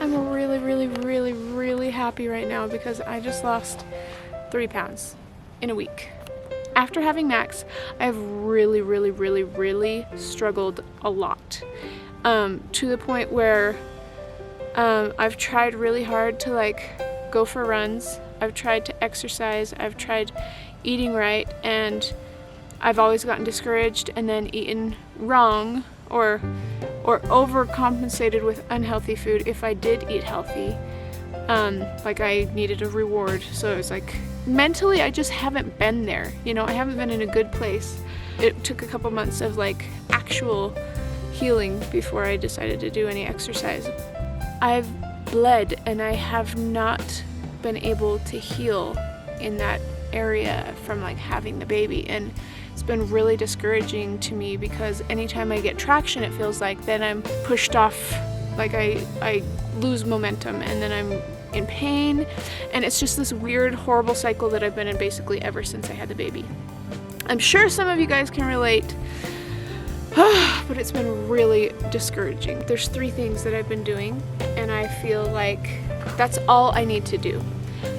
I'm really, really, really, really happy right now because I just lost 3 pounds in a week. After having Max, I've really, really, really, really struggled a lot. To the point where I've tried really hard to like go for runs. I've tried to exercise. I've tried eating right, and I've always gotten discouraged and then eaten wrong or overcompensated with unhealthy food if I did eat healthy. Like I needed a reward, so it was like mentally I just haven't been there. You know, I haven't been in a good place. It took a couple months of like actual healing before I decided to do any exercise. I've bled and I have not been able to heal in that area from like having the baby, and it's been really discouraging to me because anytime I get traction, it feels like then I'm pushed off, like I lose momentum, and then I'm in pain, and it's just this weird, horrible cycle that I've been in basically ever since I had the baby. I'm sure some of you guys can relate, but it's been really discouraging. There's 3 things that I've been doing, and I feel like that's all I need to do.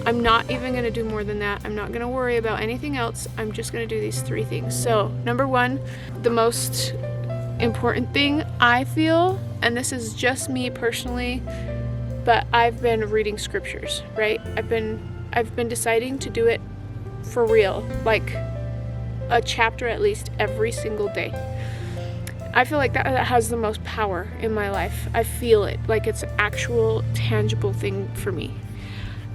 I'm not even gonna do more than that. I'm not gonna worry about anything else. I'm just gonna do these 3 things. So, number 1, the most important thing I feel, and this is just me personally, but I've been reading scriptures, right? I've been deciding to do it for real, like a chapter at least every single day. I feel like that has the most power in my life. I feel it, like it's an actual tangible thing for me.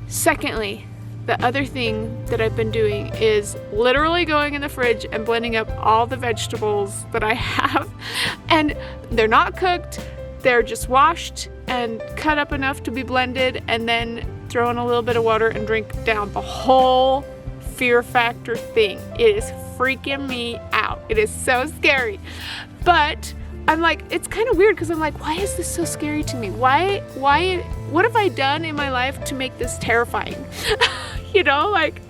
Secondly, the other thing that I've been doing is literally going in the fridge and blending up all the vegetables that I have. And they're not cooked, they're just washed and cut up enough to be blended, and then throw in a little bit of water and drink down the whole Fear Factor thing. It is freaking me out. It is so scary. But I'm like, it's kind of weird because I'm like, why is this so scary to me? What have I done in my life to make this terrifying? You know, like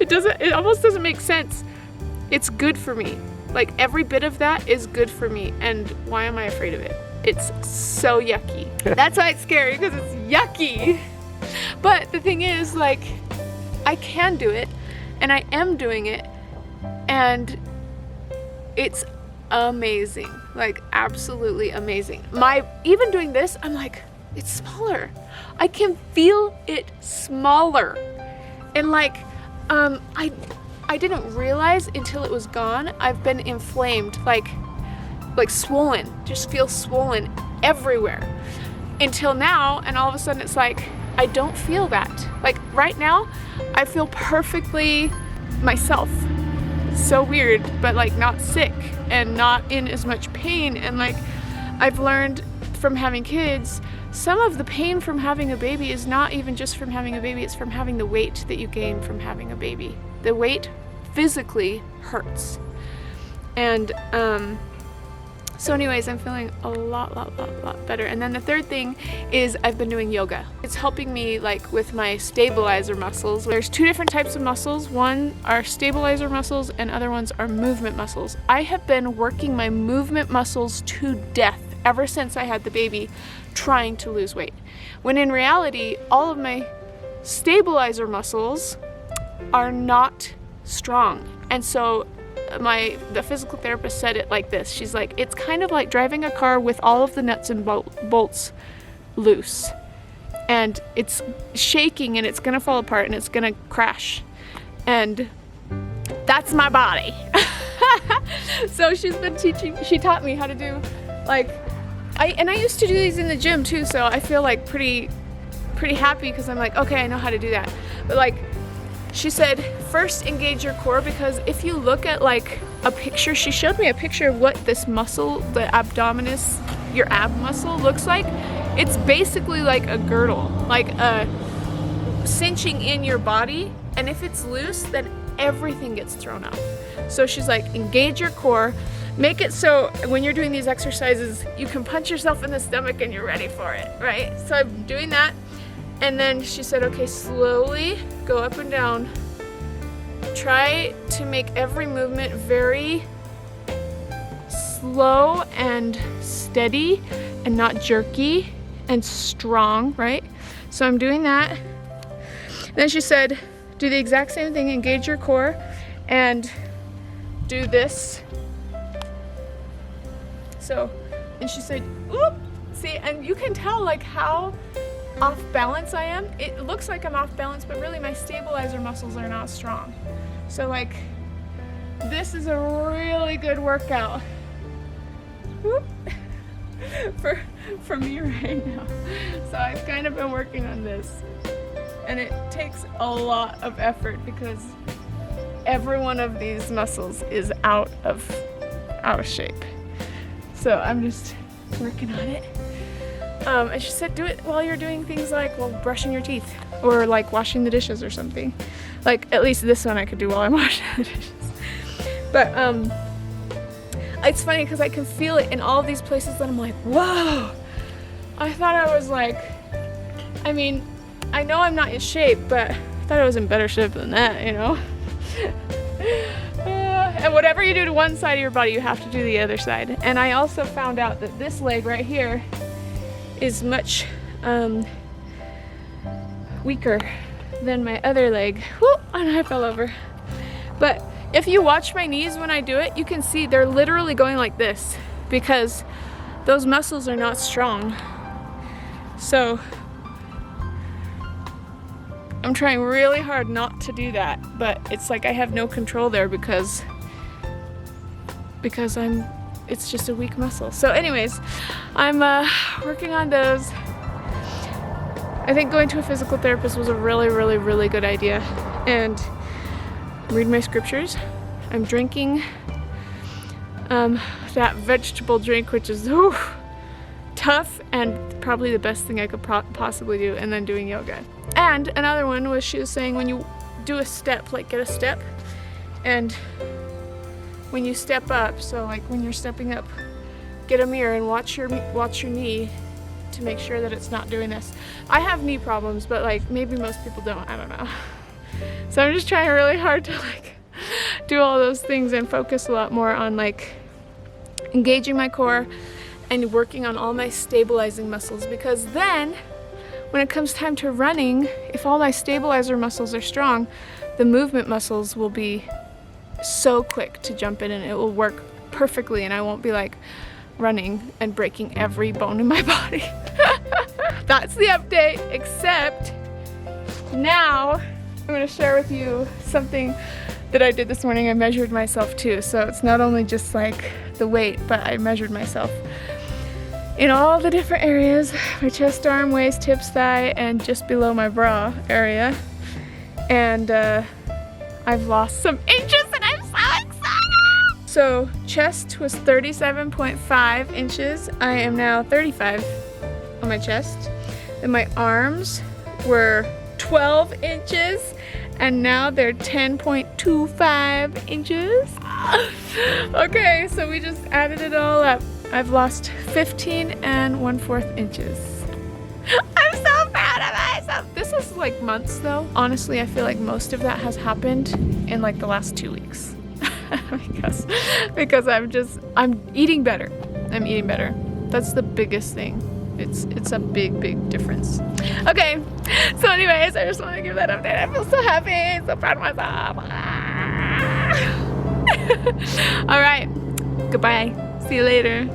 it almost doesn't make sense. It's good for me. Like every bit of that is good for me. And why am I afraid of it? It's so yucky. That's why it's scary, because it's yucky. But the thing is, like, I can do it, and I am doing it, and it's amazing, like absolutely amazing. Even doing this, I'm like, it's smaller. I can feel it smaller, and like I didn't realize until it was gone. I've been inflamed, like swollen, just feel swollen everywhere until now, and all of a sudden it's like I don't feel that. Like right now I feel perfectly myself. So weird, but like not sick and not in as much pain. And like I've learned from having kids, some of the pain from having a baby is not even just from having a baby, it's from having the weight that you gain from having a baby. The weight physically hurts. And so anyways, I'm feeling a lot better. And then the third thing is I've been doing yoga. It's helping me like with my stabilizer muscles. There's 2 different types of muscles. One are stabilizer muscles and other ones are movement muscles. I have been working my movement muscles to death ever since I had the baby, trying to lose weight. When in reality, all of my stabilizer muscles are not strong. And so the physical therapist said it like this. She's like, it's kind of like driving a car with all of the nuts and bolts loose, and it's shaking and it's gonna fall apart and it's gonna crash, and that's my body. So she taught me how to do like I used to do these in the gym too, so I feel like pretty happy because I'm like, okay, I know how to do that. But like she said, first engage your core, because if you look at like a picture, she showed me a picture of what this muscle, the abdominis, your ab muscle looks like. It's basically like a girdle, like a cinching in your body, and if it's loose, then everything gets thrown out. So she's like, engage your core, make it so when you're doing these exercises, you can punch yourself in the stomach and you're ready for it, right? So I'm doing that. And then she said, okay, slowly go up and down. Try to make every movement very slow and steady and not jerky. and strong, right? So I'm doing that. Then she said, do the exact same thing, engage your core, and do this. So, and she said, oop, see, and you can tell like how off balance I am. It looks like I'm off balance, but really my stabilizer muscles are not strong. So like, this is a really good workout. Whoop. for me right now. So I've kind of been working on this, and it takes a lot of effort because every one of these muscles is out of shape. So I'm just working on it. And she said do it while you're doing things like, well, brushing your teeth or like washing the dishes or something. Like at least this one I could do while I'm washing the dishes. But it's funny because I can feel it in all these places that I'm like, whoa! I thought I was like, I mean, I know I'm not in shape, but I thought I was in better shape than that, you know? And whatever you do to one side of your body, you have to do the other side. And I also found out that this leg right here is much weaker than my other leg. Whoop, and I fell over. But if you watch my knees when I do it, you can see they're literally going like this because those muscles are not strong. So I'm trying really hard not to do that, but it's like I have no control there because it's just a weak muscle. So anyways, I'm working on those. I think going to a physical therapist was a really, really, really good idea. And read my scriptures. I'm drinking that vegetable drink, which is tough and probably the best thing I could possibly do, and then doing yoga. And another one was, she was saying when you do a step, like get a step, and when you step up, so like when you're stepping up, get a mirror and watch your knee to make sure that it's not doing this. I have knee problems, but like maybe most people don't, I don't know. So I'm just trying really hard to like do all those things and focus a lot more on like engaging my core and working on all my stabilizing muscles, because then when it comes time to running, if all my stabilizer muscles are strong, the movement muscles will be so quick to jump in and it will work perfectly, and I won't be like running and breaking every bone in my body. That's the update, except now I'm going to share with you something that I did this morning. I measured myself too, so it's not only just like the weight, but I measured myself in all the different areas, my chest, arm, waist, hips, thigh, and just below my bra area. And I've lost some inches and I'm so excited! So chest was 37.5 inches. I am now 35 on my chest. And my arms were 12 inches and now they're 10.25 inches. Okay, so we just added it all up. I've lost 15 1/4 inches. I'm so proud of myself. This is like months though. Honestly, I feel like most of that has happened in like the last 2 weeks. because I'm eating better. I'm eating better. That's the biggest thing. It's a big difference. Okay, so anyways, I just want to give that update. I feel so happy, so proud of myself. All right, goodbye. See you later.